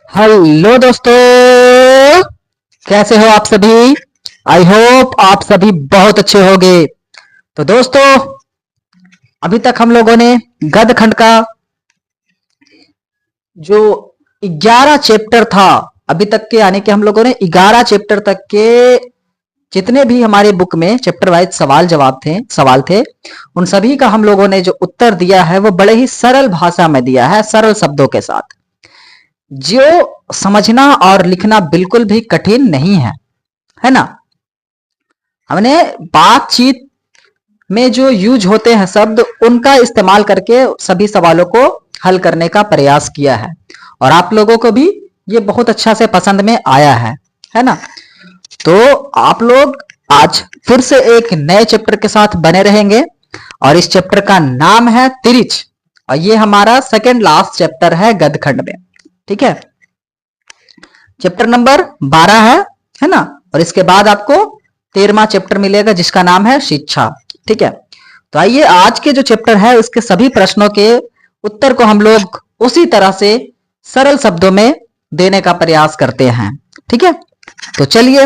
Hello दोस्तों, कैसे हो आप सभी। आई होप आप सभी बहुत अच्छे होंगे। तो दोस्तों, अभी तक हम लोगों ने गद खंड का जो 11 चैप्टर था, अभी तक के यानी कि हम लोगों ने 11 चैप्टर तक के जितने भी हमारे बुक में चैप्टर वाइज सवाल थे, उन सभी का हम लोगों ने जो उत्तर दिया है वो बड़े ही सरल भाषा में दिया है, सरल शब्दों के साथ, जो समझना और लिखना बिल्कुल भी कठिन नहीं है ना। हमने बातचीत में जो यूज होते हैं शब्द, उनका इस्तेमाल करके सभी सवालों को हल करने का प्रयास किया है, और आप लोगों को भी ये बहुत अच्छा से पसंद में आया है ना। तो आप लोग आज फिर से एक नए चैप्टर के साथ बने रहेंगे, और इस चैप्टर का नाम है तिरिच, और ये हमारा सेकंड लास्ट चैप्टर है गदखंड में। ठीक है, चैप्टर नंबर 12 है ना। और इसके बाद आपको 13वां चैप्टर मिलेगा जिसका नाम है शिक्षा। ठीक है, तो आइए आज के जो चैप्टर है उसके सभी प्रश्नों के उत्तर को हम लोग उसी तरह से सरल शब्दों में देने का प्रयास करते हैं। ठीक है, तो चलिए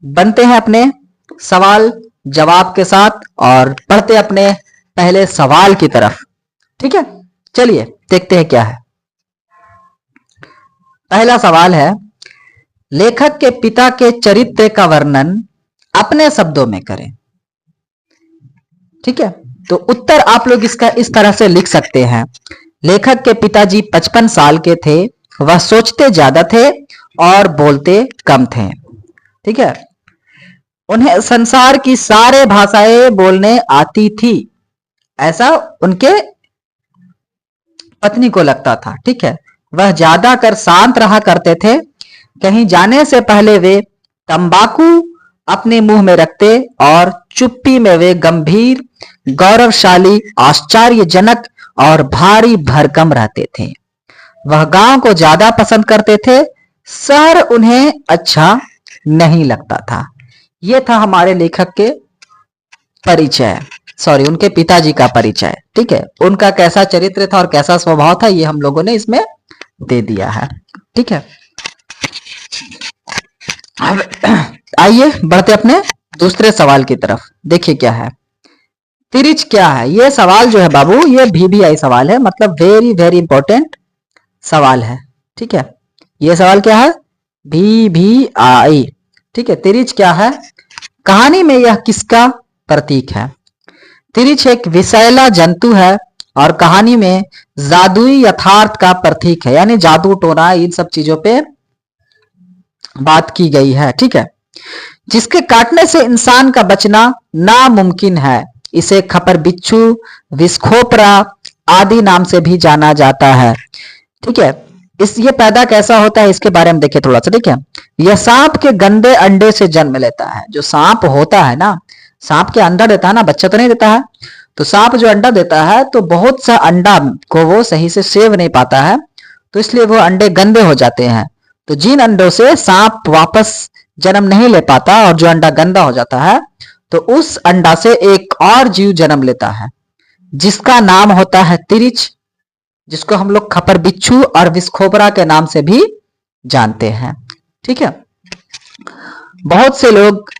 बनते हैं अपने सवाल जवाब के साथ और पढ़ते अपने पहले सवाल की तरफ। ठीक है, चलिए देखते हैं क्या है। पहला सवाल है, लेखक के पिता के चरित्र का वर्णन अपने शब्दों में करें। ठीक है, तो उत्तर आप लोग इसका इस तरह से लिख सकते हैं। लेखक के पिताजी 55 साल के थे, वह सोचते ज्यादा थे और बोलते कम थे। ठीक है, उन्हें संसार की सारे भाषाएं बोलने आती थी, ऐसा उनके पत्नी को लगता था। ठीक है, वह ज्यादा कर शांत रहा करते थे। कहीं जाने से पहले वे तंबाकू अपने मुंह में रखते और चुप्पी में वे गंभीर, गौरवशाली, आश्चर्यजनक और भारी भरकम रहते थे। वह गांव को ज्यादा पसंद करते थे, शहर उन्हें अच्छा नहीं लगता था। यह था हमारे लेखक के परिचय, सॉरी उनके पिताजी का परिचय। ठीक है, उनका कैसा चरित्र था और कैसा स्वभाव था ये हम लोगों ने इसमें दे दिया है। ठीक है, अब आइए बढ़ते अपने दूसरे सवाल की तरफ। देखिए क्या है, तिरिच क्या है। ये सवाल जो है बाबू, ये VVI सवाल है, मतलब वेरी वेरी इंपॉर्टेंट सवाल है। ठीक है, ये सवाल क्या है, VVI। ठीक है, तिरिच क्या है, कहानी में यह किसका प्रतीक है। तिरिच एक विषैला जंतु है और कहानी में जादुई यथार्थ का प्रतीक है, यानी जादू टोना इन सब चीजों पे बात की गई है। ठीक है, जिसके काटने से इंसान का बचना नामुमकिन है। इसे खपर बिच्छू, विस्खोपरा आदि नाम से भी जाना जाता है। ठीक है, ये पैदा कैसा होता है इसके बारे में देखिए थोड़ा सा। ठीक है, यह सांप के गंदे अंडे से जन्म लेता है। जो सांप होता है ना, सांप के अंडा देता है ना, बच्चा तो नहीं देता है। तो सांप जो अंडा देता है तो बहुत सा अंडा को वो सही से सेव नहीं पाता है, तो इसलिए वो अंडे गंदे हो जाते हैं। तो जिन अंडों से सांप वापस जन्म नहीं ले पाता और जो अंडा गंदा हो जाता है, तो उस अंडा से एक और जीव जन्म लेता है जिसका नाम होता है तिरिच, जिसको हम लोग खपर बिच्छू और विस्खोपरा के नाम से भी जानते हैं। ठीक है, बहुत से लोग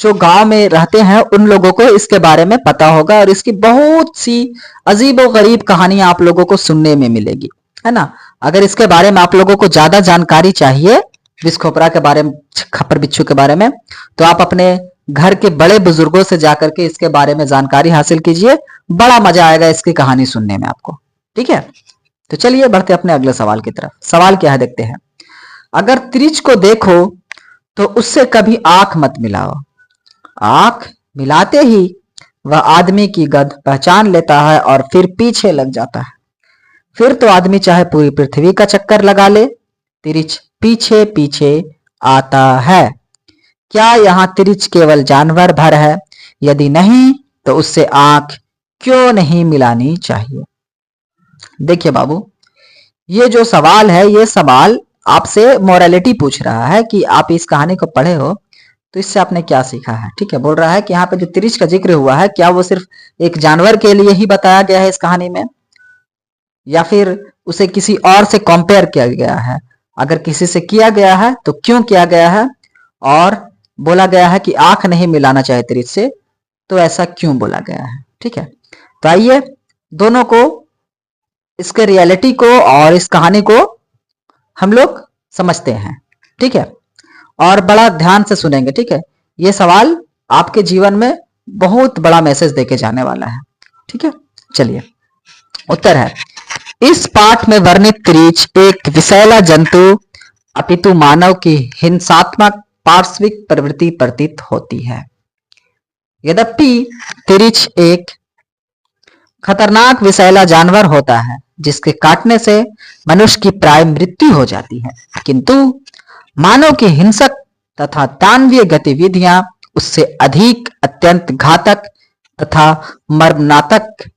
जो गांव में रहते हैं उन लोगों को इसके बारे में पता होगा, और इसकी बहुत सी अजीबो गरीब कहानियां आप लोगों को सुनने में मिलेगी, है ना। अगर इसके बारे में आप लोगों को ज्यादा जानकारी चाहिए, विस्खोपरा के बारे में, खपर बिच्छू के बारे में, तो आप अपने घर के बड़े बुजुर्गों से जाकर के इसके बारे में जानकारी हासिल कीजिए। बड़ा मजा आएगा इसकी कहानी सुनने में आपको। ठीक है, तो चलिए बढ़ते अपने अगले सवाल की तरफ। सवाल क्या है देखते हैं। अगर तिरिच को देखो तो उससे कभी आंख मत मिलाओ। आंख मिलाते ही वह आदमी की गद पहचान लेता है और फिर पीछे लग जाता है। फिर तो आदमी चाहे पूरी पृथ्वी का चक्कर लगा ले, तिरिच पीछे पीछे आता है। क्या यहाँ तिरिच केवल जानवर भर है? यदि नहीं तो उससे आंख क्यों नहीं मिलानी चाहिए? देखिए बाबू, ये जो सवाल है, ये सवाल आपसे मोरालिटी पूछ रहा है कि आप इस कहानी को पढ़े हो तो इससे आपने क्या सीखा है। ठीक है, बोल रहा है कि यहाँ पे जो तिरिच का जिक्र हुआ है, क्या वो सिर्फ एक जानवर के लिए ही बताया गया है इस कहानी में, या फिर उसे किसी और से कंपेयर किया गया है। अगर किसी से किया गया है तो क्यों किया गया है, और बोला गया है कि आंख नहीं मिलाना चाहिए तिरिच से, तो ऐसा क्यों बोला गया है। ठीक है, तो आइए दोनों को, इसके रियलिटी को और इस कहानी को हम लोग समझते हैं। ठीक है, और बड़ा ध्यान से सुनेंगे। ठीक है, ये सवाल आपके जीवन में बहुत बड़ा मैसेज देके जाने वाला है। ठीक है, चलिए उत्तर है, इस पाठ में वर्णित तिरिच एक विषैला जंतु अपितु मानव की हिंसात्मक पार्श्विक प्रवृत्ति प्रतीत होती है। यद्यपि तिरिच एक खतरनाक विषैला जानवर होता है जिसके काटने से मनुष्य की प्राय मृत्यु हो जाती है, किंतु मानव की हिंसक तथा दानवीय गतिविधियां उससे अधिक अत्यंत घातक तथा मर्मनातक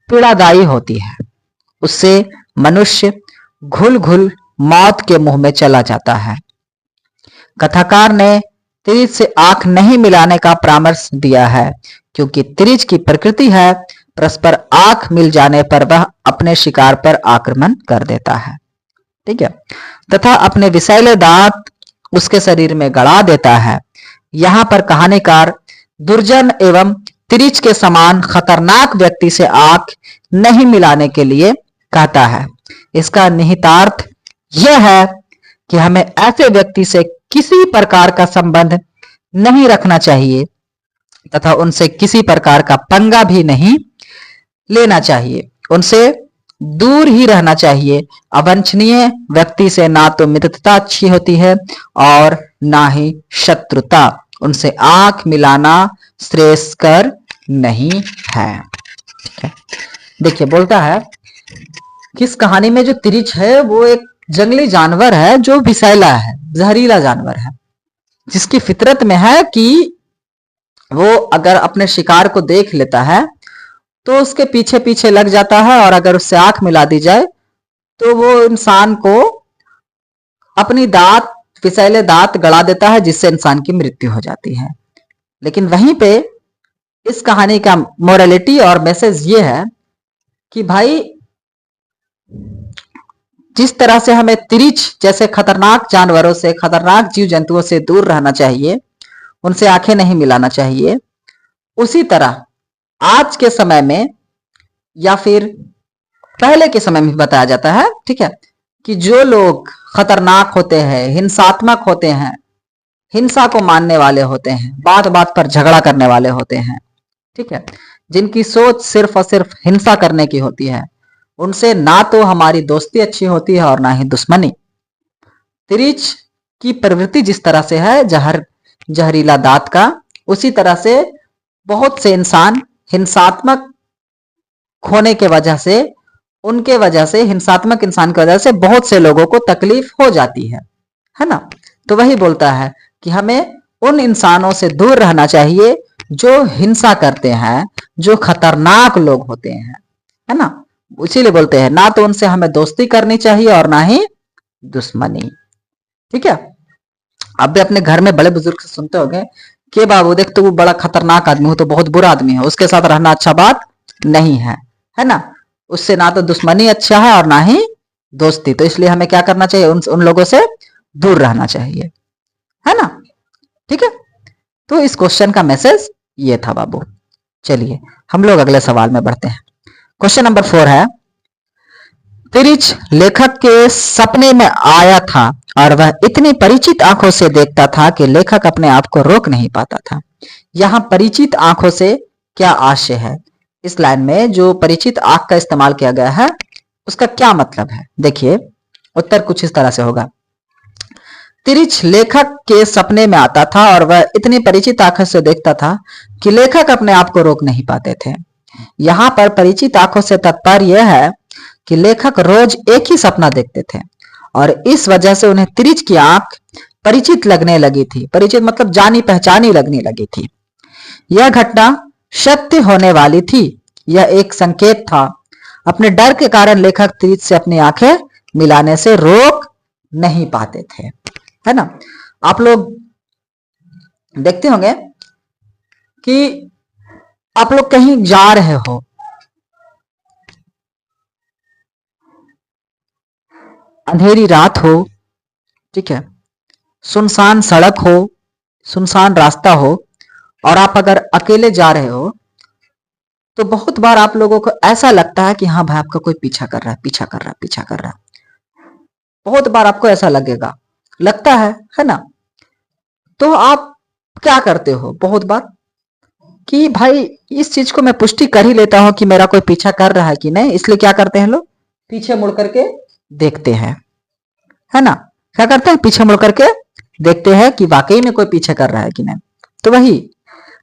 पीड़ादायी होती है। उससे मनुष्य घुल घुल मौत के मुंह में चला जाता है। कथाकार ने तिरिच से आंख नहीं मिलाने का परामर्श दिया है, क्योंकि तिरिच की प्रकृति है परस्पर आंख मिल जाने पर वह अपने शिकार पर आक्रमण कर देता है। ठीक है, तथा अपने विषैले दांत उसके शरीर में गड़ा देता है। यहाँ पर कहानीकार दुर्जन एवं तिरिच के समान खतरनाक व्यक्ति से आंख नहीं मिलाने के लिए कहता है। इसका निहितार्थ यह है कि हमें ऐसे व्यक्ति से किसी प्रकार का संबंध नहीं रखना चाहिए तथा उनसे किसी प्रकार का पंगा भी नहीं लेना चाहिए, उनसे दूर ही रहना चाहिए। अवांछनीय व्यक्ति से ना तो मित्रता अच्छी होती है और ना ही शत्रुता। उनसे आंख मिलाना श्रेयस्कर नहीं है। ठीक है, देखिए बोलता है कि इस कहानी में जो तिरिच है वो एक जंगली जानवर है जो विषैला है, जहरीला जानवर है, जिसकी फितरत में है कि वो अगर अपने शिकार को देख लेता है तो उसके पीछे पीछे लग जाता है, और अगर उससे आंख मिला दी जाए तो वो इंसान को अपनी दांत, विषैले दांत गड़ा देता है, जिससे इंसान की मृत्यु हो जाती है। लेकिन वहीं पे इस कहानी का मोरालिटी और मैसेज ये है कि भाई जिस तरह से हमें तिरिच जैसे खतरनाक जानवरों से, खतरनाक जीव जंतुओं से दूर रहना चाहिए, उनसे आंखें नहीं मिलाना चाहिए, उसी तरह आज के समय में या फिर पहले के समय में बताया जाता है, ठीक है, कि जो लोग खतरनाक होते हैं, हिंसात्मक होते हैं, हिंसा को मानने वाले होते हैं, बात बात पर झगड़ा करने वाले होते हैं, ठीक है, जिनकी सोच सिर्फ और सिर्फ हिंसा करने की होती है, उनसे ना तो हमारी दोस्ती अच्छी होती है और ना ही दुश्मनी। तिरिच की प्रवृत्ति जिस तरह से है जहरीला दांत का, उसी तरह से बहुत से इंसान हिंसात्मक होने के वजह से, उनके वजह से, हिंसात्मक इंसान की वजह से बहुत से लोगों को तकलीफ हो जाती है ना। तो वही बोलता है कि हमें उन इंसानों से दूर रहना चाहिए जो हिंसा करते हैं, जो खतरनाक लोग होते हैं, है ना। इसीलिए बोलते हैं ना तो उनसे हमें दोस्ती करनी चाहिए और ना ही दुश्मनी। ठीक है, आप भी अपने घर में बड़े बुजुर्ग से सुनते होंगे कि बाबू देख, तो वो बड़ा खतरनाक आदमी हो, तो बहुत बुरा आदमी है, उसके साथ रहना अच्छा बात नहीं है ना। उससे ना तो दुश्मनी अच्छा है और ना ही दोस्ती, तो इसलिए हमें क्या करना चाहिए, उन लोगों से दूर रहना चाहिए, है ना। ठीक है, तो इस क्वेश्चन का मैसेज ये था बाबू। चलिए हम लोग अगले सवाल में बढ़ते हैं। क्वेश्चन नंबर 4 है, तिरिच लेखक के सपने में आया था और वह इतनी परिचित आंखों से देखता था कि लेखक अपने आप को रोक नहीं पाता था। यहां परिचित आंखों से क्या आशय है? इस लाइन में जो परिचित आंख का इस्तेमाल किया गया है उसका क्या मतलब है? देखिए उत्तर कुछ इस तरह से होगा, तिरिच लेखक के सपने में आता था और वह इतनी परिचित आंखों से देखता था कि लेखक अपने आप को रोक नहीं पाते थे। यहाँ पर परिचित आंखों से तात्पर्य यह है कि लेखक रोज एक ही सपना देखते थे और इस वजह से उन्हें तिरिच की आंख परिचित लगने लगी थी। परिचित मतलब जानी पहचानी लगने लगी थी। यह घटना सत्य होने वाली थी, यह एक संकेत था। अपने डर के कारण लेखक तिरिच से अपनी आंखें मिलाने से रोक नहीं पाते थे, है ना। आप लोग देखते होंगे कि आप लोग कहीं जा रहे हो, अंधेरी रात हो ठीक है, सुनसान सड़क हो, सुनसान रास्ता हो और आप अगर अकेले जा रहे हो तो बहुत बार आप लोगों को ऐसा लगता है कि हाँ भाई आपका कोई पीछा कर रहा है, पीछा कर रहा है, पीछा कर रहा है। बहुत बार आपको ऐसा लगेगा, लगता है ना? तो आप क्या करते हो बहुत बार कि भाई इस चीज को मैं पुष्टि कर ही लेता हूं कि मेरा कोई पीछा कर रहा है कि नहीं, इसलिए क्या करते हैं लोग, पीछे मुड़ करके देखते हैं, है ना? क्या करते हैं, पीछे मुड़ करके देखते हैं कि वाकई में कोई पीछे कर रहा है कि नहीं। तो वही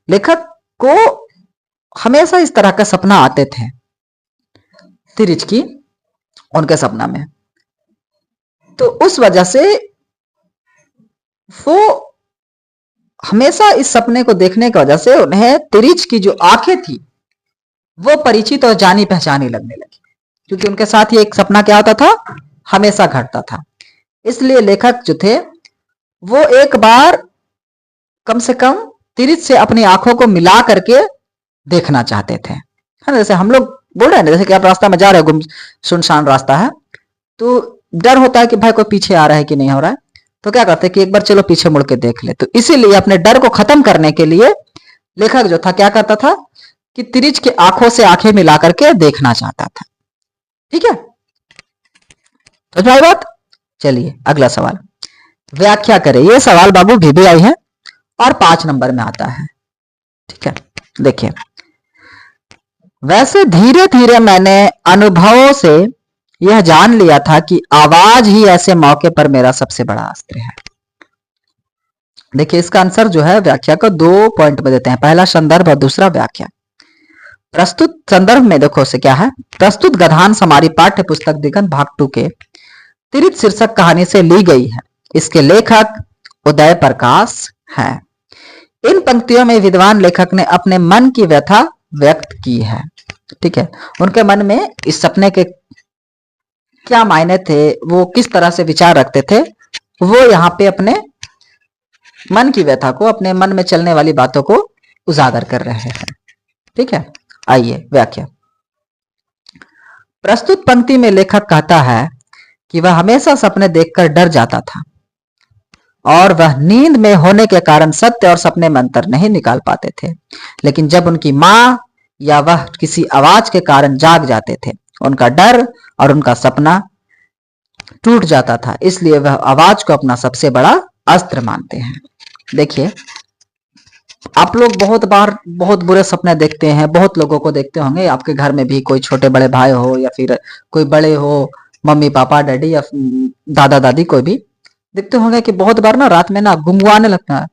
लेखक को हमेशा इस तरह का सपना आते थे, तिरिच की उनके सपना में। तो उस वजह से वो हमेशा इस सपने को देखने की वजह से उन्हें तिरिच की जो आंखें थी वो परिचित और जानी पहचानी लगने लगी, क्योंकि उनके साथ ये एक सपना क्या होता था, हमेशा घटता था। इसलिए लेखक जो थे वो एक बार कम से कम तिरिच से अपनी आंखों को मिला करके देखना चाहते थे, है ना? जैसे हम लोग बोल रहे हैं ना, जैसे कि आप रास्ता में जा रहे हो, गुम सुनसान रास्ता है, तो डर होता है कि भाई कोई पीछे आ रहा है कि नहीं हो रहा है, तो क्या करते हैं कि एक बार चलो पीछे मुड़ के देख ले। तो इसीलिए अपने डर को खत्म करने के लिए लेखक जो था क्या करता था कि तिरिच के आंखों से आंखें मिला करके देखना चाहता था। ठीक है, तो भाई बात, चलिए अगला सवाल, व्याख्या करें। ये सवाल बाबू VBI है और 5 नंबर में आता है। ठीक है, देखिए, वैसे धीरे धीरे मैंने अनुभवों से यह जान लिया था कि आवाज ही ऐसे मौके पर मेरा सबसे बड़ा अस्त्र है। देखिए इसका आंसर जो है व्याख्या को 2 पॉइंट में देते हैं, पहला संदर्भ और दूसरा व्याख्या। प्रस्तुत संदर्भ में देखो से क्या है, प्रस्तुत गधांश हमारी पाठ्य पुस्तक दिगंत भाग 2 के तिरिच शीर्षक कहानी से ली गई है। इसके लेखक उदय प्रकाश हैं। इन पंक्तियों में विद्वान लेखक ने अपने मन की व्यथा व्यक्त की है। ठीक है, उनके मन में इस सपने के क्या मायने थे, वो किस तरह से विचार रखते थे, वो यहाँ पे अपने मन की व्यथा को, अपने मन में चलने वाली बातों को उजागर कर रहे हैं। ठीक है, आइए व्याख्या। प्रस्तुत पंक्ति में लेखक कहता है कि वह हमेशा सपने देखकर डर जाता था और वह नींद में होने के कारण सत्य और सपने में अंतर नहीं निकाल पाते थे, लेकिन जब उनकी मां या वह किसी आवाज के कारण जाग जाते थे, उनका डर और उनका सपना टूट जाता था, इसलिए वह आवाज को अपना सबसे बड़ा अस्त्र मानते हैं। देखिए आप लोग बहुत बार बहुत बुरे सपने देखते हैं, बहुत लोगों को देखते होंगे, आपके घर में भी कोई छोटे बड़े भाई हो या फिर कोई बड़े हो, मम्मी पापा डैडी या दादा दादी, कोई भी देखते होंगे कि बहुत बार ना रात में ना गुंगवाने लगता है,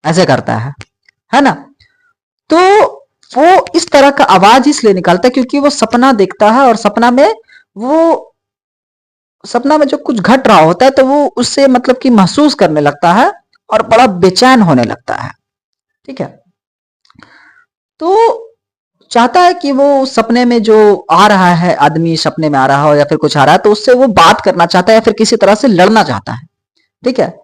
ऐसे करता है ना? तो वो इस तरह का आवाज इसलिए निकालता है क्योंकि वो सपना देखता है और सपना में जो कुछ घट रहा होता है तो वो उससे मतलब कि महसूस करने लगता है और बड़ा बेचैन होने लगता है। ठीक है, तो चाहता है कि वो सपने में जो आ रहा है, आदमी सपने में आ रहा हो या फिर कुछ आ रहा है, तो उससे वो बात करना चाहता है या फिर किसी तरह से लड़ना चाहता है। ठीक है,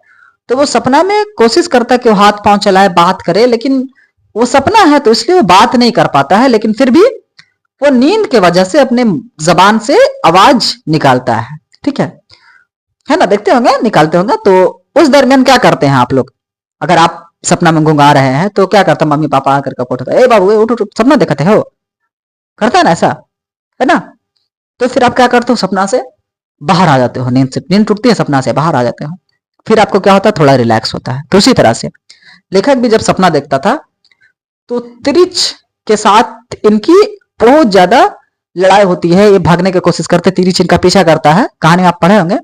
तो वो सपना में कोशिश करता है कि वो हाथ पांव चलाए, बात करे, लेकिन वो सपना है तो इसलिए वो बात नहीं कर पाता है, लेकिन फिर भी वो नींद के वजह से अपने जबान से आवाज निकालता है। ठीक है ना? देखते होंगे, निकालते होंगे। तो उस दरमियान क्या करते हैं आप लोग, अगर आप सपना में गुंगा रहे हैं तो क्या करता, मम्मी पापा आकर के उठाता है, ए बाबू उठ उठ, सपना देखते हो, करता है ना ऐसा, है ना? तो फिर आप क्या करते हो, सपना से बाहर आ जाते हो, नींद से, नींद टूटती है, सपना से बाहर आ जाते हो, फिर आपको क्या होता है, थोड़ा रिलैक्स होता है। तो उसी तरह से लेखक भी जब सपना देखता था तो तिरिच के साथ इनकी बहुत ज्यादा लड़ाई होती है, ये भागने की कोशिश करते, तिरिच इनका पीछा करता है, कहानी आप पढ़े होंगे।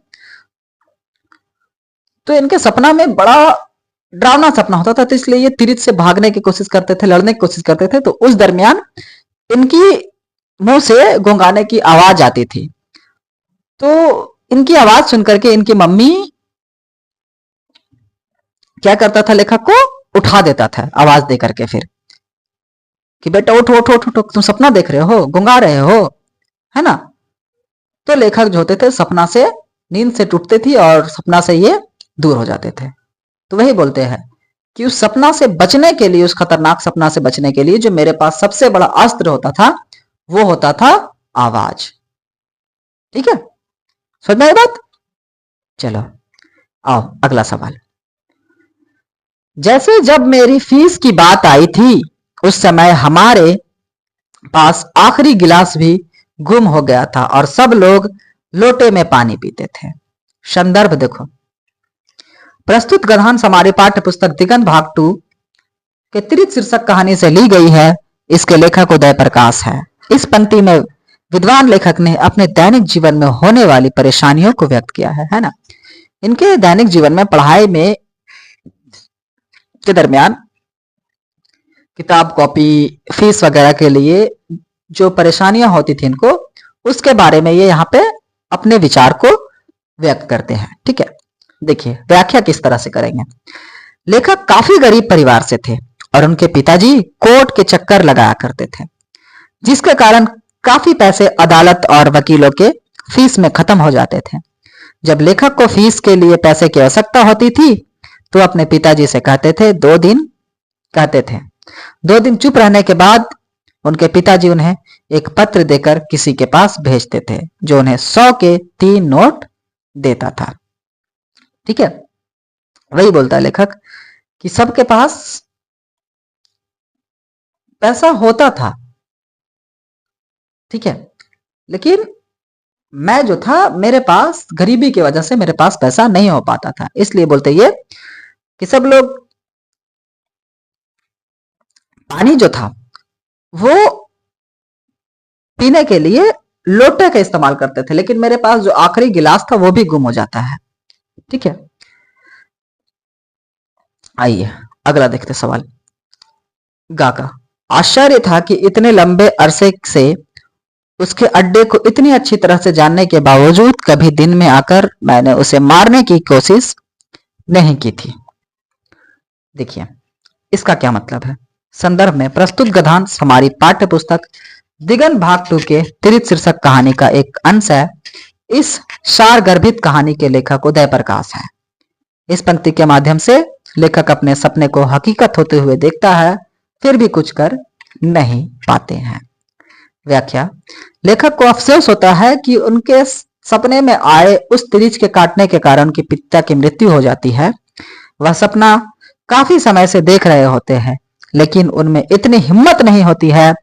तो इनके सपना में बड़ा डरावना सपना होता था, तो इसलिए ये तिरिच से भागने की कोशिश करते थे, लड़ने की कोशिश करते थे। तो उस दरमियान इनकी मुंह से गुंगाने की आवाज आती थी, तो इनकी आवाज सुनकर के इनकी मम्मी क्या करता था, लेखक को उठा देता था आवाज दे करके, फिर कि बेटा उठो उठो उठो, तुम सपना देख रहे हो, गुंगा रहे हो, है ना? तो लेखक जो होते थे सपना से, नींद से टूटते थी और सपना से ये दूर हो जाते थे। तो वही बोलते हैं कि उस सपना से बचने के लिए, उस खतरनाक सपना से बचने के लिए जो मेरे पास सबसे बड़ा अस्त्र होता था वो होता था आवाज। ठीक है, समझ में आई बात? चलो आओ अगला सवाल। जैसे जब मेरी फीस की बात आई थी उस समय हमारे पास आखिरी गिलास भी गुम हो गया था और सब लोग लोटे में पानी पीते थे। संदर्भ देखो, प्रस्तुत गद्यांश हमारी पाठ्य पुस्तक दिगंत भाग 2 के त्रित शीर्षक कहानी से ली गई है। इसके लेखक उदय प्रकाश है। इस पंक्ति में विद्वान लेखक ने अपने दैनिक जीवन में होने वाली परेशानियों को व्यक्त किया है ना। इनके दैनिक जीवन में पढ़ाई में के दरमियान किताब कॉपी फीस वगैरह के लिए जो परेशानियां होती थी इनको, उसके बारे में ये यहाँ पे अपने विचार को व्यक्त करते हैं। ठीक है, देखिए व्याख्या किस तरह से करेंगे। लेखक काफी गरीब परिवार से थे और उनके पिताजी कोर्ट के चक्कर लगाया करते थे, जिसके कारण काफी पैसे अदालत और वकीलों के फीस में खत्म हो जाते थे। जब लेखक को फीस के लिए पैसे की आवश्यकता होती थी तो अपने पिताजी से कहते थे 2 दिन चुप रहने के बाद उनके पिताजी उन्हें एक पत्र देकर किसी के पास भेजते थे जो उन्हें 100 के 3 नोट देता था। ठीक है, वही बोलता है लेखक कि सबके पास पैसा होता था, ठीक है, लेकिन मैं जो था मेरे पास गरीबी की वजह से मेरे पास पैसा नहीं हो पाता था। इसलिए बोलते ये कि सब लोग पानी जो था वो पीने के लिए लोटे का इस्तेमाल करते थे, लेकिन मेरे पास जो आखिरी गिलास था वो भी गुम हो जाता है। ठीक है, आइए अगला देखते सवाल। गा का आश्चर्य था कि इतने लंबे अरसे से उसके अड्डे को इतनी अच्छी तरह से जानने के बावजूद कभी दिन में आकर मैंने उसे मारने की कोशिश नहीं की थी। देखिए इसका क्या मतलब है। संदर्भ में प्रस्तुत गद्यांश हमारी पाठ्य पुस्तक दिगंत भाग 2 के त्रित शीर्षक कहानी का एक अंश है। इस सारगर्भित कहानी के लेखक उदय प्रकाश है। इस पंक्ति के माध्यम से लेखक अपने सपने को हकीकत होते हुए देखता है, फिर भी कुछ कर नहीं पाते हैं। व्याख्या, लेखक को अफसोस होता है कि उनके सपने में आए उस तिरिच के काटने के कारण उनके पिता की मृत्यु हो जाती है। वह सपना काफी समय से देख रहे होते हैं, लेकिन उनमें इतनी हिम्मत नहीं होती है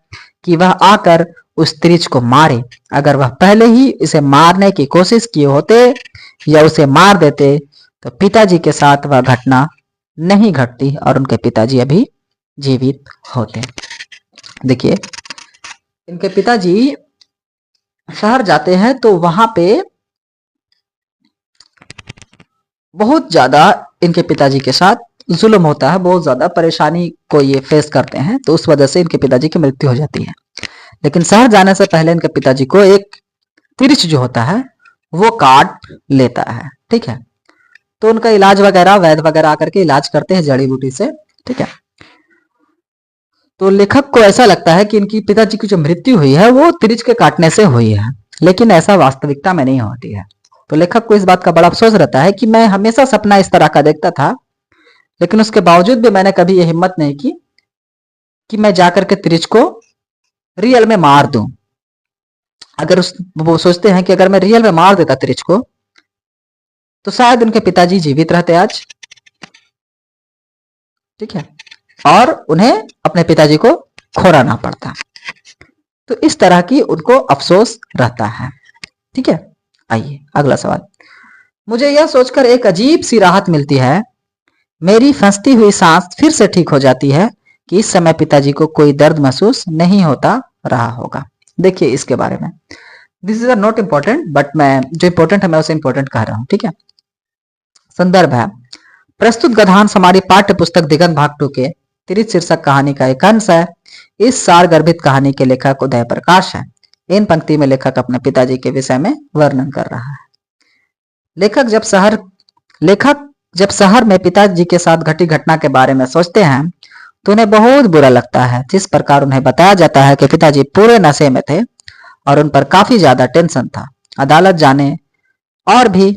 कि वह आकर उस तिरिच को मारे। अगर वह पहले ही इसे मारने की कोशिश किए होते या उसे मार देते तो पिताजी के साथ वह घटना नहीं घटती और उनके पिताजी अभी जीवित होते। देखिए इनके पिताजी शहर जाते हैं तो वहां पे बहुत ज्यादा इनके पिताजी के साथ जुल्म होता है, बहुत ज्यादा परेशानी को ये फेस करते हैं, तो उस वजह से इनके पिताजी की मृत्यु हो जाती है। लेकिन शहर जाने से पहले इनके पिताजी को एक तिरिच जो होता है वो काट लेता है। ठीक है, तो उनका इलाज वगैरह वैद्य वगैरह आकर के इलाज करते हैं जड़ी बूटी से। ठीक है, तो लेखक को ऐसा लगता है कि इनकी पिताजी की जो मृत्यु हुई है वो तिरिच के काटने से हुई है, लेकिन ऐसा वास्तविकता में नहीं होती है। तो लेखक को इस बात का बड़ा अफसोस रहता है कि मैं हमेशा सपना इस तरह का देखता था, लेकिन उसके बावजूद भी मैंने कभी ये हिम्मत नहीं की कि मैं जाकर के तिरिच को रियल में मार दूं। अगर वो सोचते हैं कि अगर मैं रियल में मार देता तिरिच को तो शायद उनके पिताजी जीवित रहते आज। ठीक है, और उन्हें अपने पिताजी को खोना ना पड़ता। तो इस तरह की उनको अफसोस रहता है। ठीक है, आइए अगला सवाल। मुझे यह सोचकर एक अजीब सी राहत मिलती है, मेरी फंसती हुई सांस फिर से ठीक हो जाती है कि इस समय पिताजी को कोई दर्द महसूस नहीं होता रहा होगा। देखिए इसके बारे में, this is not important, but मैं जो इंपॉर्टेंट है मैं उसे इंपॉर्टेंट कह रहा हूं। ठीक है, संदर्भ है प्रस्तुत गद्यांश हमारी पाठ्य पुस्तक दिगंत भाग 2 के त्रित शीर्षक कहानी का एक अंश है। इस सारगर्भित कहानी के लेखक उदय प्रकाश है। इन पंक्ति में लेखक अपने पिताजी के विषय में वर्णन कर रहा है। लेखक जब शहर में पिताजी के साथ घटी घटना के बारे में सोचते हैं तो उन्हें बहुत बुरा लगता है। जिस प्रकार उन्हें बताया जाता है कि पिताजी पूरे नशे में थे और उन पर काफी ज्यादा टेंशन था, अदालत जाने और भी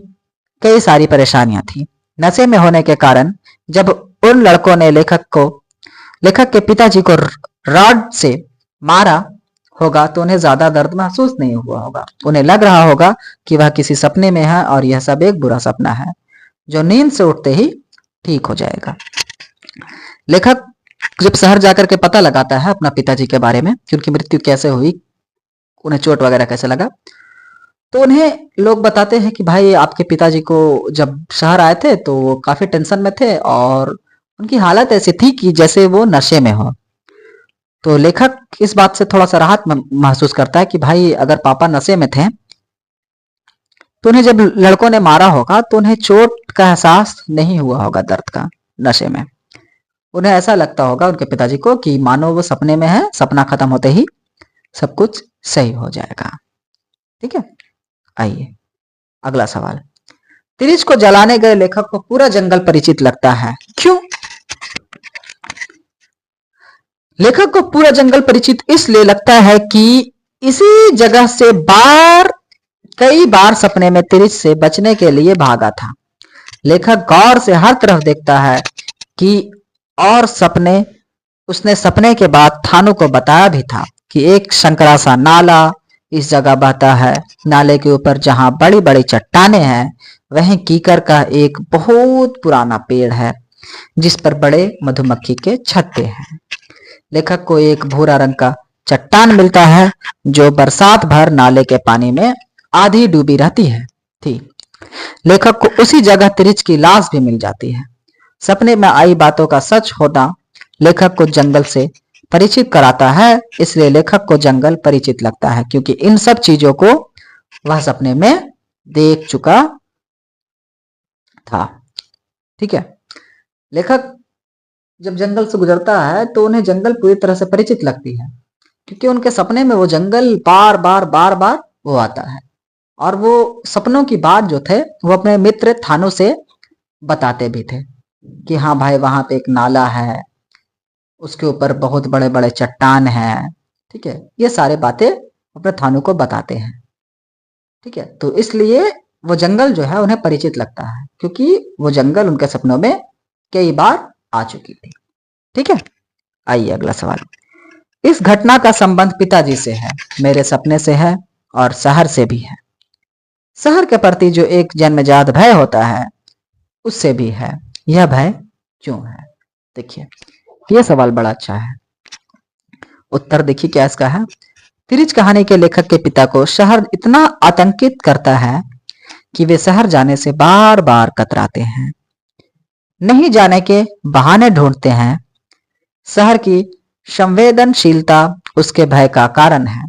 कई सारी परेशानियां थी। नशे में होने के कारण जब उन लड़कों ने लेखक के पिताजी को रॉड से मारा होगा तो उन्हें ज्यादा दर्द महसूस नहीं हुआ होगा। उन्हें लग रहा होगा कि वह किसी सपने में है और यह सब एक बुरा सपना है जो नींद से उठते ही ठीक हो जाएगा। लेखक जब शहर जाकर के पता लगाता है अपना पिताजी के बारे में कि उनकी मृत्यु कैसे हुई, उन्हें चोट वगैरह कैसे लगा, तो उन्हें लोग बताते हैं कि भाई आपके पिताजी को जब शहर आए थे तो वो काफी टेंशन में थे और उनकी हालत ऐसी थी कि जैसे वो नशे में हो। तो लेखक इस बात से थोड़ा सा राहत महसूस करता है कि भाई अगर पापा नशे में थे तो उन्हें जब लड़कों ने मारा होगा तो उन्हें चोट का एहसास नहीं हुआ होगा, दर्द का, नशे में। उन्हें ऐसा लगता होगा उनके पिताजी को कि मानो वो सपने में है, सपना खत्म होते ही सब कुछ सही हो जाएगा। ठीक है, आइए अगला सवाल। तिरिच को जलाने गए लेखक को पूरा जंगल परिचित लगता है, क्यों? लेखक को पूरा जंगल परिचित इसलिए लगता है कि इसी जगह से कई बार सपने में तिरिच से बचने के लिए भागा था। लेखक गौर से हर तरफ देखता है कि और उसने सपने के बाद थानू को बताया भी था कि एक संकरा सा नाला इस जगह बहता है। नाले के ऊपर जहां बड़ी बड़ी चट्टाने हैं वहीं कीकर का एक बहुत पुराना पेड़ है जिस पर बड़े मधुमक्खी के छत्ते हैं। लेखक को एक भूरा रंग का चट्टान मिलता है जो बरसात भर नाले के पानी में आधी डूबी रहती है थी। लेखक को उसी जगह तिरिच की लाश भी मिल जाती है। सपने में आई बातों का सच होना लेखक को जंगल से परिचित कराता है, इसलिए लेखक को जंगल परिचित लगता है क्योंकि इन सब चीजों को वह सपने में देख चुका था। ठीक है, लेखक जब जंगल से गुजरता है तो उन्हें जंगल पूरी तरह से परिचित लगती है क्योंकि उनके सपने में वो जंगल बार बार वो आता है और वो सपनों की बात जो थे वो अपने मित्र थानू से बताते भी थे कि हाँ भाई वहां पे एक नाला है, उसके ऊपर बहुत बड़े बड़े चट्टान हैं। ठीक है, ये सारे बातें अपने थानू को बताते हैं। ठीक है, तो इसलिए वो जंगल जो है उन्हें परिचित लगता है क्योंकि वो जंगल उनके सपनों में कई बार आ चुकी थी। ठीक है, आइए अगला सवाल। इस घटना का संबंध पिताजी से है, मेरे सपने से है और शहर से भी है। शहर के प्रति जो एक जन्मजात भय होता है उससे भी है। यह भय क्यों है? देखिए, यह सवाल बड़ा अच्छा है। उत्तर देखिए क्या इसका है। तिरिच कहानी के लेखक के पिता को शहर इतना आतंकित करता है कि वे शहर जाने से बार बार कतराते हैं, नहीं जाने के बहाने ढूंढते हैं। शहर की संवेदनशीलता उसके भय का कारण है।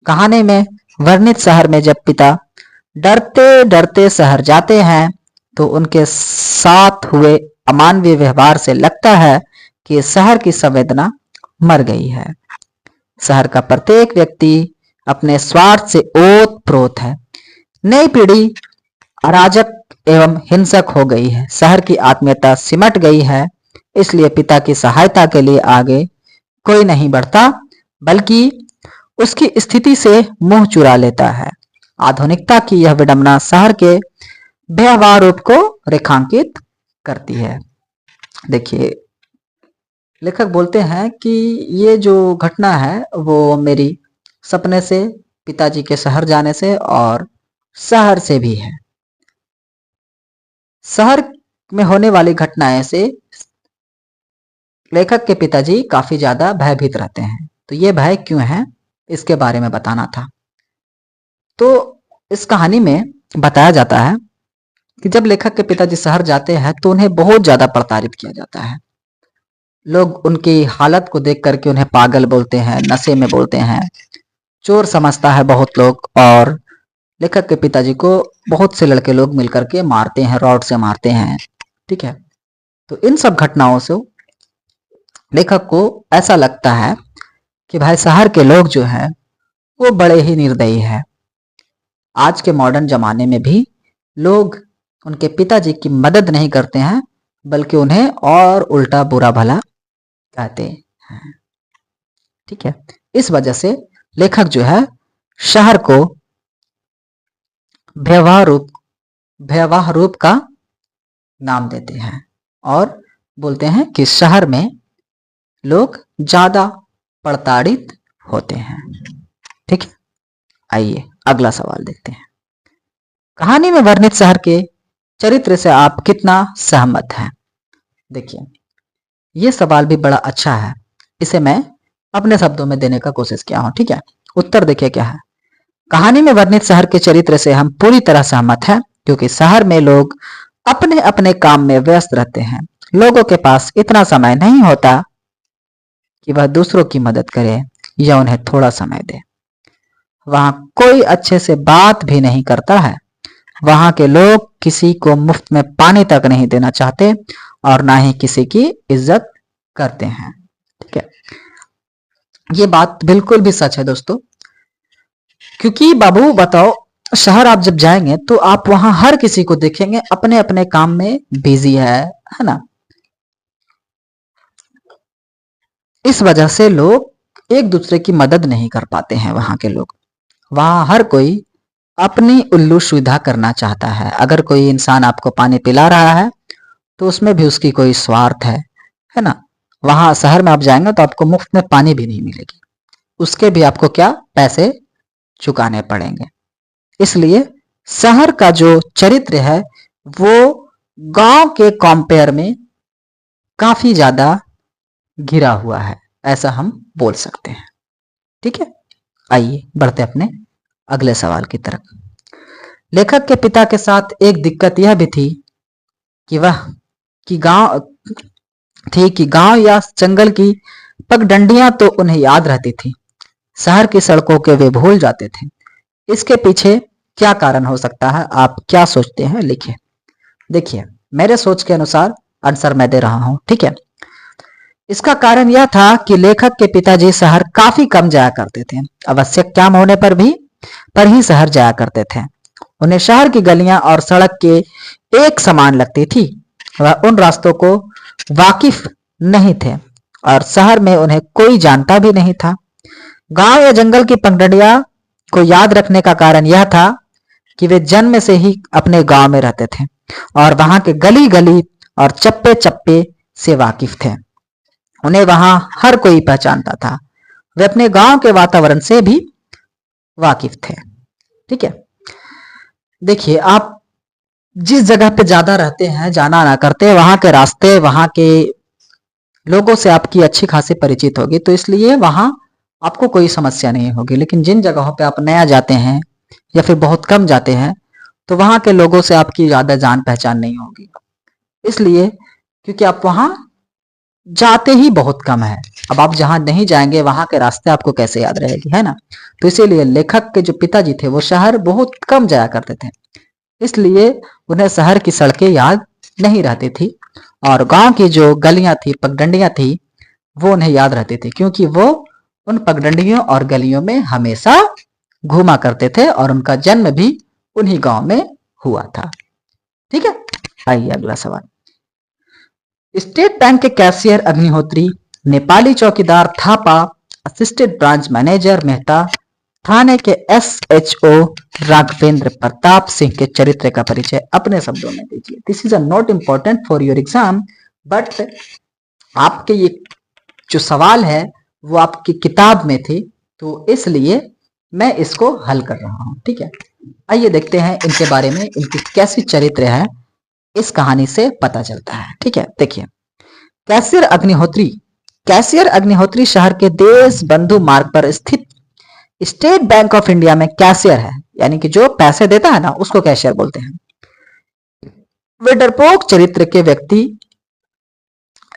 कहानी में वर्णित शहर में जब पिता डरते डरते शहर जाते हैं तो उनके साथ हुए अमानवीय व्यवहार से लगता है कि शहर की संवेदना मर गई है। शहर का प्रत्येक व्यक्ति अपने स्वार्थ से ओत प्रोत है। नई पीढ़ी अराजक एवं हिंसक हो गई है। शहर की आत्मीयता सिमट गई है, इसलिए पिता की सहायता के लिए आगे कोई नहीं बढ़ता बल्कि उसकी स्थिति से मुंह चुरा लेता है। आधुनिकता की यह विडंबना शहर के व्यवहार रूप को रेखांकित करती है। देखिए, लेखक बोलते हैं कि ये जो घटना है वो मेरी सपने से, पिताजी के शहर जाने से और शहर से भी है। शहर में होने वाली घटनाएं से लेखक के पिताजी काफी ज्यादा भयभीत रहते हैं। तो ये भय क्यों है इसके बारे में बताना था। तो इस कहानी में बताया जाता है कि जब लेखक के पिताजी शहर जाते हैं तो उन्हें बहुत ज्यादा प्रताड़ित किया जाता है। लोग उनकी हालत को देख करके उन्हें पागल बोलते हैं, नशे में बोलते हैं, चोर समझता है बहुत लोग, और लेखक के पिताजी को बहुत से लड़के लोग मिलकर के मारते हैं, रॉड से मारते हैं। ठीक है, तो इन सब घटनाओं से लेखक को ऐसा लगता है कि भाई शहर के लोग जो है वो बड़े ही निर्दयी है। आज के मॉडर्न जमाने में भी लोग उनके पिताजी की मदद नहीं करते हैं बल्कि उन्हें और उल्टा बुरा भला कहते हैं। ठीक है, इस वजह से लेखक जो है शहर को भयावह रूप का नाम देते हैं और बोलते हैं कि शहर में लोग ज्यादा प्रताड़ित होते हैं। ठीक है, आइए अगला सवाल देखते हैं। कहानी में वर्णित शहर के चरित्र से आप कितना सहमत हैं? देखिए, ये सवाल भी बड़ा अच्छा है, इसे मैं अपने शब्दों में देने का कोशिश किया हूं। ठीक है, उत्तर देखिए क्या है। कहानी में वर्णित शहर के चरित्र से हम पूरी तरह सहमत हैं, क्योंकि शहर में लोग अपने अपने काम में व्यस्त रहते हैं। लोगों के पास इतना समय नहीं होता कि वह दूसरों की मदद करे या उन्हें थोड़ा समय दे। वहां कोई अच्छे से बात भी नहीं करता है। वहां के लोग किसी को मुफ्त में पानी तक नहीं देना चाहते और ना ही किसी की इज्जत करते हैं। ठीक है, ये बात बिल्कुल भी सच है दोस्तों, क्योंकि बाबू बताओ, शहर आप जब जाएंगे तो आप वहां हर किसी को देखेंगे अपने अपने काम में बिजी है ना। इस वजह से लोग एक दूसरे की मदद नहीं कर पाते हैं। वहां के लोग, वहां हर कोई अपनी उल्लू सुविधा करना चाहता है। अगर कोई इंसान आपको पानी पिला रहा है तो उसमें भी उसकी कोई स्वार्थ है ना। वहां शहर में आप जाएंगे तो आपको मुफ्त में पानी भी नहीं मिलेगी, उसके भी आपको क्या पैसे चुकाने पड़ेंगे। इसलिए शहर का जो चरित्र है वो गांव के कंपेयर में काफी ज्यादा घिरा हुआ है, ऐसा हम बोल सकते हैं। ठीक है, आइए बढ़ते अपने अगले सवाल की तरफ। लेखक के पिता के साथ एक दिक्कत यह भी थी कि वह कि गांव या जंगल की पगडंडियां तो उन्हें याद रहती थी, शहर की सड़कों के वे भूल जाते थे। इसके पीछे क्या कारण हो सकता है, आप क्या सोचते हैं, लिखिए। देखिए, मेरे सोच के अनुसार आंसर मैं दे रहा हूं। ठीक है, इसका कारण यह था कि लेखक के पिताजी शहर काफी कम जाया करते थे। आवश्यक काम होने पर ही शहर जाया करते थे। उन्हें शहर की गलियां और सड़क के एक समान लगती थी। वह उन रास्तों को वाकिफ नहीं थे और शहर में उन्हें कोई जानता भी नहीं था। गांव या जंगल की पगडंडियां को याद रखने का कारण यह था कि वे जन्म से ही अपने गांव में रहते थे और वहां के गली गली और चप्पे चप्पे से वाकिफ थे। उन्हें वहां हर कोई पहचानता था। वे अपने गांव के वातावरण से भी वाकिफ थे। ठीक है, देखिए, आप जिस जगह पे ज्यादा रहते हैं, जाना ना करते, वहां के रास्ते, वहां के लोगों से आपकी अच्छी खासी परिचित होगी, तो इसलिए वहां आपको कोई समस्या नहीं होगी। लेकिन जिन जगहों पे आप नया जाते हैं या फिर बहुत कम जाते हैं, तो वहां के लोगों से आपकी ज्यादा जान पहचान नहीं होगी, इसलिए क्योंकि आप वहां जाते ही बहुत कम है। अब आप जहां नहीं जाएंगे वहां के रास्ते आपको कैसे याद रहेगी, है ना। तो इसीलिए लेखक के जो पिताजी थे वो शहर बहुत कम जाया करते थे, इसलिए उन्हें शहर की सड़कें याद नहीं रहती थी और गांव की जो गलियां थी, पगडंडियां थी, वो उन्हें याद रहती थी, क्योंकि वो उन पगडंडियों और गलियों में हमेशा घूमा करते थे और उनका जन्म भी उन्हीं गांव में हुआ था। ठीक है, आइए अगला सवाल। स्टेट बैंक के कैशियर अग्निहोत्री, नेपाली चौकीदार Thapa, assistant branch manager Mehta, थाने के SHO राघवेंद्र प्रताप सिंह के चरित्र का परिचय अपने शब्दों में दीजिए। This is a not important for your exam, but आपके ये जो सवाल है वो आपकी किताब में थे, तो इसलिए मैं इसको हल कर रहा हूं। ठीक है, आइए देखते हैं इनके बारे में, इनकी कैसी चरित्र है, इस कहानी से पता चलता है। ठीक है, देखिए, कैशियर अग्निहोत्री शहर के देश बंधु मार्ग पर स्थित स्टेट बैंक ऑफ इंडिया में कैशियर है, यानी कि जो पैसे देता है ना, उसको कैशियर बोलते हैं। वे डरपोक चरित्र के व्यक्ति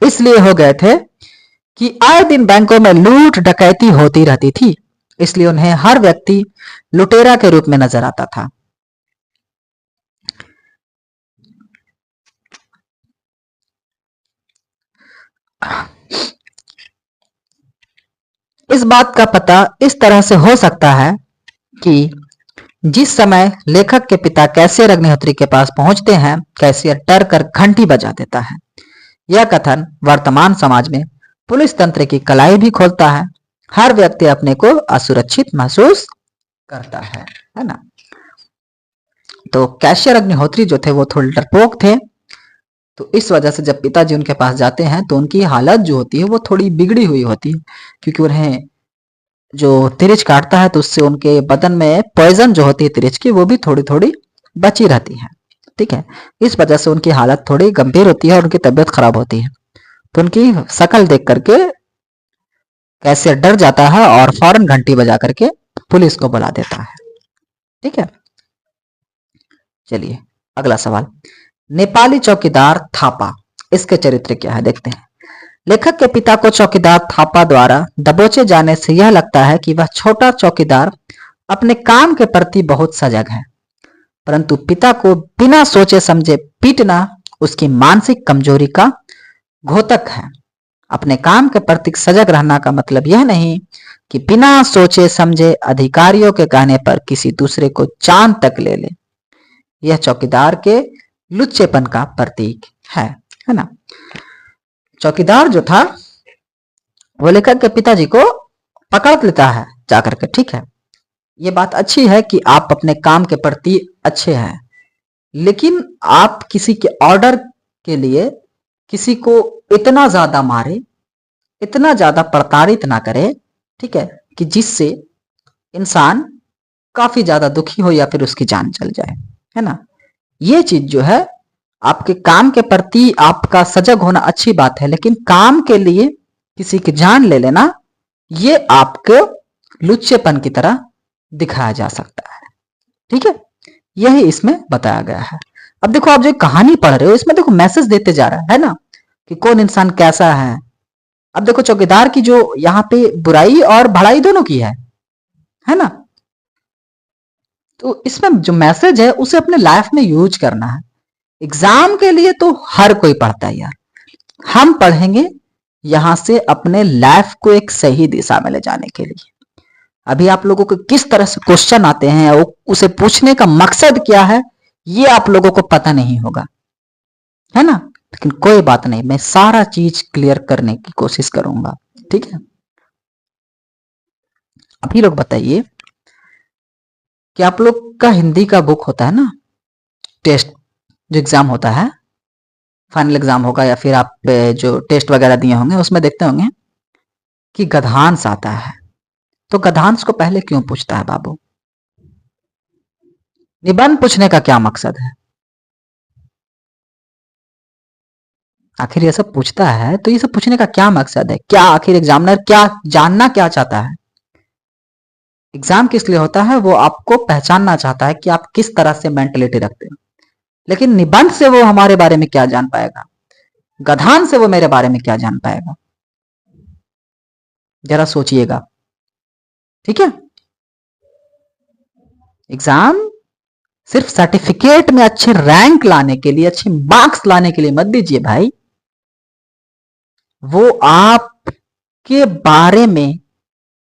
इसलिए हो गए थे कि आए दिन बैंकों में लूट डकैती होती रहती थी, इसलिए उन्हें हर व्यक्ति लुटेरा के रूप में नजर आता था। इस बात का पता इस तरह से हो सकता है कि जिस समय लेखक के पिता कैशियर अग्निहोत्री के पास पहुंचते हैं, कैशियर डर कर घंटी बजा देता है। यह कथन वर्तमान समाज में पुलिस तंत्र की कलाई भी खोलता है। हर व्यक्ति अपने को असुरक्षित महसूस करता है ना। तो कैशियर अग्निहोत्री जो थे वो थोड़े डरपोक थे, तो इस वजह से जब पिताजी उनके पास जाते हैं तो उनकी हालत जो होती है वो थोड़ी बिगड़ी हुई होती है, क्योंकि उन्हें जो तिरिच काटता है तो उससे उनके बदन में पॉइजन जो होती है तिरिच की वो भी थोड़ी थोड़ी बची रहती है। ठीक है, इस वजह से उनकी हालत थोड़ी गंभीर होती है और उनकी तबीयत खराब होती है। तो उनकी शक्ल देख करके कैसे डर जाता है और फौरन घंटी बजा करके पुलिस को बुला देता है। ठीक है, चलिए अगला सवाल। नेपाली चौकीदार थापा, इसके चरित्र क्या है देखते हैं। लेखक के पिता को चौकीदार थापा द्वारा दबोचे जाने से यह लगता है कि वह छोटा चौकीदार अपने काम के प्रति बहुत सजग है, परंतु पिता को बिना सोचे समझे पीटना उसकी मानसिक कमजोरी का घोतक है। अपने काम के प्रति सजग रहना का मतलब यह नहीं कि बिना सोचे समझे अधिकारियों के कहने पर किसी दूसरे को जान तक ले ले। यह चौकीदार के लुच्चेपन का प्रतीक है ना। चौकीदार जो था वो लेखक के पिताजी को पकड़ लेता है जाकर के। ठीक है, ये बात अच्छी है कि आप अपने काम के प्रति अच्छे हैं, लेकिन आप किसी के ऑर्डर के लिए किसी को इतना ज्यादा मारे, इतना ज्यादा प्रताड़ित ना करे, ठीक है, कि जिससे इंसान काफी ज्यादा दुखी हो या फिर उसकी जान चल जाए, है ना। ये चीज जो है, आपके काम के प्रति आपका सजग होना अच्छी बात है, लेकिन काम के लिए किसी की जान ले लेना ये आपको लुच्चेपन की तरह दिखाया जा सकता है। ठीक है, यही इसमें बताया गया है। अब देखो, आप जो कहानी पढ़ रहे हो इसमें देखो मैसेज देते जा रहा है ना कि कौन इंसान कैसा है। अब देखो चौकीदार की जो यहाँ पे बुराई और भलाई दोनों की है ना। तो इसमें जो मैसेज है उसे अपने लाइफ में यूज करना है। एग्जाम के लिए तो हर कोई पढ़ता है यार, हम पढ़ेंगे यहां से अपने लाइफ को एक सही दिशा में ले जाने के लिए। अभी आप लोगों को किस तरह से क्वेश्चन आते हैं, उसे पूछने का मकसद क्या है, ये आप लोगों को पता नहीं होगा, है ना। लेकिन कोई बात नहीं, मैं सारा चीज क्लियर करने की कोशिश करूंगा। ठीक है, अभी लोग बताइए कि आप लोग का हिंदी का बुक होता है ना, टेस्ट जो एग्जाम होता है, फाइनल एग्जाम होगा या फिर आप जो टेस्ट वगैरह दिए होंगे उसमें देखते होंगे कि गद्यांश आता है। तो गद्यांश को पहले क्यों पूछता है बाबू? निबंध पूछने का क्या मकसद है? आखिर ये सब पूछता है तो ये सब पूछने का क्या मकसद है? क्या आखिर एग्जामिनर क्या जानना क्या चाहता है? एग्जाम किस लिए होता है? वो आपको पहचानना चाहता है कि आप किस तरह से मेंटलिटी रखते हो। लेकिन निबंध से वो हमारे बारे में क्या जान पाएगा? गद्यांश से वो मेरे बारे में क्या जान पाएगा? जरा सोचिएगा। ठीक है, एग्जाम सिर्फ सर्टिफिकेट में अच्छे रैंक लाने के लिए, अच्छे मार्क्स लाने के लिए मत दीजिए भाई। वो आपके बारे में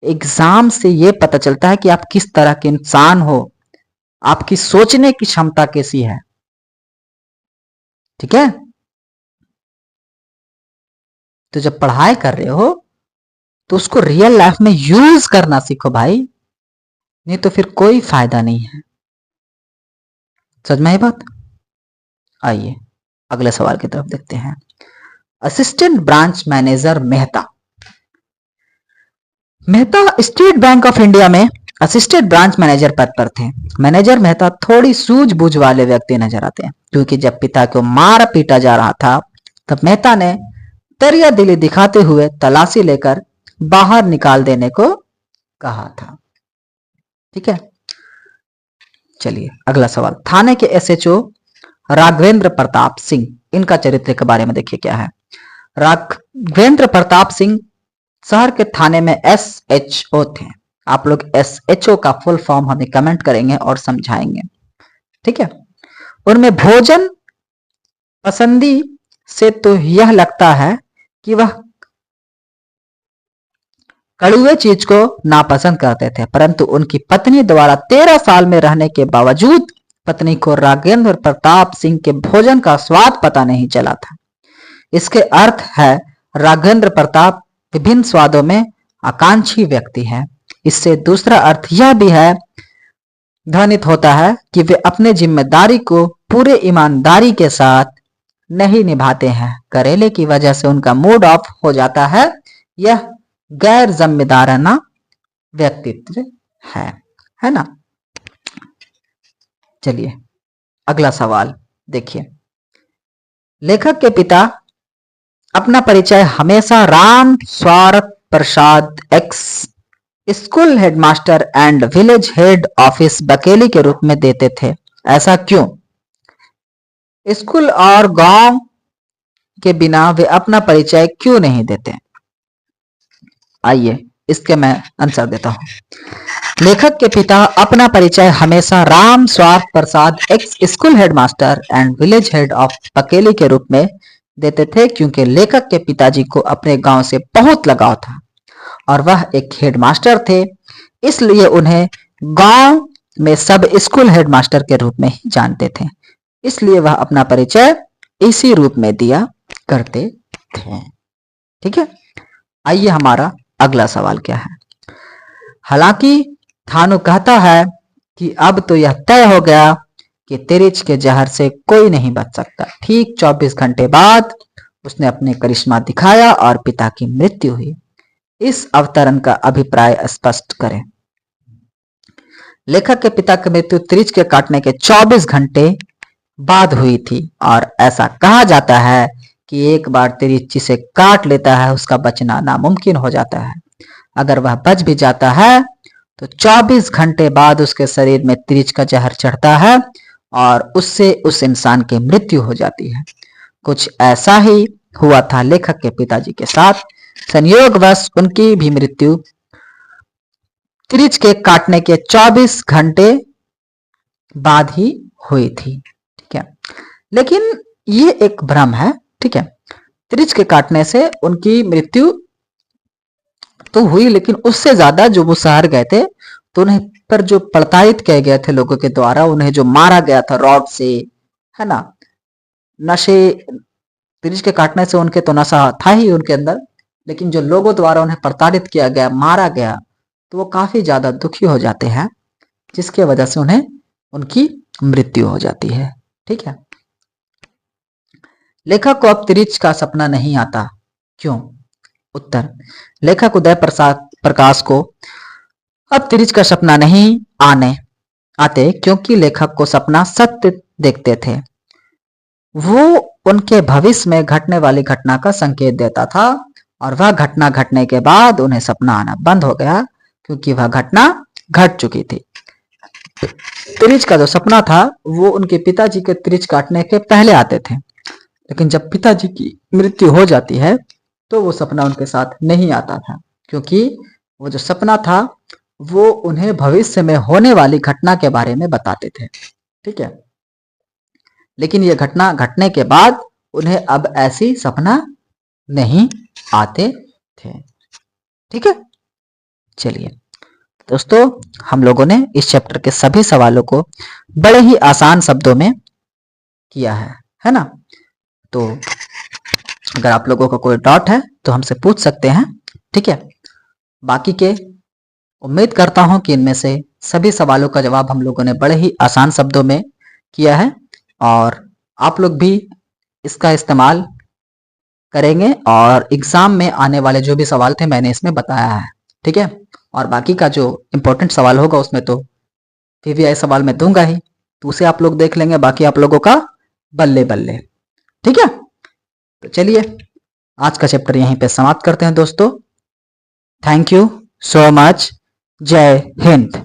एग्जाम से ये पता चलता है कि आप किस तरह के इंसान हो, आपकी सोचने की क्षमता कैसी है। ठीक है, तो जब पढ़ाई कर रहे हो तो उसको रियल लाइफ में यूज करना सीखो भाई, नहीं तो फिर कोई फायदा नहीं है। समझ में आई बात? आइए अगले सवाल की तरफ देखते हैं। Assistant branch manager Mehta state bank of India में असिस्टेंट ब्रांच मैनेजर पद पर थे। मैनेजर मेहता थोड़ी सूझबूझ वाले व्यक्ति नजर आते हैं, क्योंकि जब पिता को मार पीटा जा रहा था तब मेहता ने दरिया दिली दिखाते हुए तलाशी लेकर बाहर निकाल देने को कहा था। ठीक है, चलिए अगला सवाल। थाने के एसएचओ राघवेंद्र प्रताप सिंह, इनका चरित्र के बारे में देखिए क्या है। राघवेंद्र प्रताप सिंह शहर के थाने में एसएचओ थे। आप लोग एसएचओ का फुल फॉर्म हमें कमेंट करेंगे और समझाएंगे। ठीक है, उनमें भोजन पसंदी से तो यह लगता है कि वह कड़ुए चीज को नापसंद करते थे, परंतु उनकी पत्नी द्वारा 13 साल में रहने के बावजूद पत्नी को राघवेंद्र प्रताप सिंह के भोजन का स्वाद पता नहीं चला था। इसके अर्थ है राघवेंद्र प्रताप विभिन्न स्वादों में आकांक्षी व्यक्ति है। इससे दूसरा अर्थ यह भी है ध्वनित होता है कि वे अपने जिम्मेदारी को पूरे ईमानदारी के साथ नहीं निभाते हैं। करेले की वजह से उनका मूड ऑफ हो जाता है। यह गैर जिम्मेदाराना व्यक्तित्व है ना। चलिए अगला सवाल देखिए। लेखक के पिता अपना परिचय हमेशा Ram Swarth Prasad ex school headmaster and village head office बकेली के रूप में देते थे, ऐसा क्यों? स्कूल और गांव के बिना वे अपना परिचय क्यों नहीं देते? आइए इसके मैं आंसर देता हूं। लेखक के पिता अपना परिचय हमेशा Ram Swarth Prasad ex school headmaster and village head of Bakeli के रूप में देते थे, क्योंकि लेखक के पिताजी को अपने गांव से बहुत लगाव था और वह एक हेडमास्टर थे, इसलिए उन्हें गांव में सब स्कूल हेडमास्टर के रूप में ही जानते थे, इसलिए वह अपना परिचय इसी रूप में दिया करते थे। ठीक है, आइए हमारा अगला सवाल क्या है। हालांकि थानू कहता है कि अब तो यह तय हो गया कि तिरिच के जहर से कोई नहीं बच सकता। ठीक 24 घंटे बाद उसने अपने करिश्मा दिखाया और पिता की मृत्यु हुई। इस अवतरण का अभिप्राय स्पष्ट करें। लेखक के पिता की मृत्यु तिरिच के काटने के 24 घंटे बाद हुई थी और ऐसा कहा जाता है कि एक बार तिरिच जिसे काट लेता है उसका बचना नामुमकिन हो जाता है। अगर वह बच भी जाता है तो 24 घंटे बाद उसके शरीर में तिरिच का जहर चढ़ता है और उससे उस इंसान की मृत्यु हो जाती है। कुछ ऐसा ही हुआ था लेखक के पिताजी के साथ। संयोगवश उनकी भी मृत्यु तिरिच के काटने के 24 घंटे बाद ही हुई थी। ठीक है, लेकिन ये एक भ्रम है। ठीक है, तिरिच के काटने से उनकी मृत्यु तो हुई, लेकिन उससे ज्यादा जो वो शहर गए थे तो उन्हें पर जो प्रताड़ित किए गए थे लोगों के द्वारा, उन्हें जो मारा गया था रॉड से, है ना, नशे, तिरिच के काटने से उनके तो नशा था ही उनके अंदर, लेकिन जो लोगों द्वारा उन्हें प्रताड़ित किया गया, मारा गया, तो वो काफी ज्यादा दुखी हो जाते हैं, जिसके वजह से उन्हें उनकी मृत्यु हो जाती है। ठीक है, लेखक को अब तिरिच का सपना नहीं आता, क्यों? उत्तर, लेखक उदय प्रकाश को अब तिरिच का सपना नहीं आते क्योंकि लेखक को सपना सत्य देखते थे। वो उनके भविष्य में घटने वाली घटना का संकेत देता था और वह घटना घटने के बाद उन्हें सपना आना बंद हो गया क्योंकि वह घटना घट चुकी थी। तिरिच का जो सपना था वो उनके पिताजी के तिरिच काटने के पहले आते थे, लेकिन जब पिताजी की मृत्यु हो जाती है तो वो सपना उनके साथ नहीं आता था, क्योंकि वो जो सपना था वो उन्हें भविष्य में होने वाली घटना के बारे में बताते थे। ठीक है, लेकिन ये घटना घटने के बाद उन्हें अब ऐसी सपना नहीं आते थे। ठीक है, चलिए दोस्तों, हम लोगों ने इस चैप्टर के सभी सवालों को बड़े ही आसान शब्दों में किया है ना। तो अगर आप लोगों का कोई डाउट है तो हमसे पूछ सकते हैं। ठीक है, बाकी के उम्मीद करता हूं कि इनमें से सभी सवालों का जवाब हम लोगों ने बड़े ही आसान शब्दों में किया है और आप लोग भी इसका इस्तेमाल करेंगे और एग्जाम में आने वाले जो भी सवाल थे मैंने इसमें बताया है। ठीक है, और बाकी का जो इम्पोर्टेंट सवाल होगा उसमें तो पीवीआई सवाल मैं दूंगा ही, तो उसे आप लोग देख लेंगे, बाकी आप लोगों का बल्ले बल्ले। ठीक है, तो चलिए आज का चैप्टर यहीं पे समाप्त करते हैं दोस्तों। Thank you so much. जय हिंद।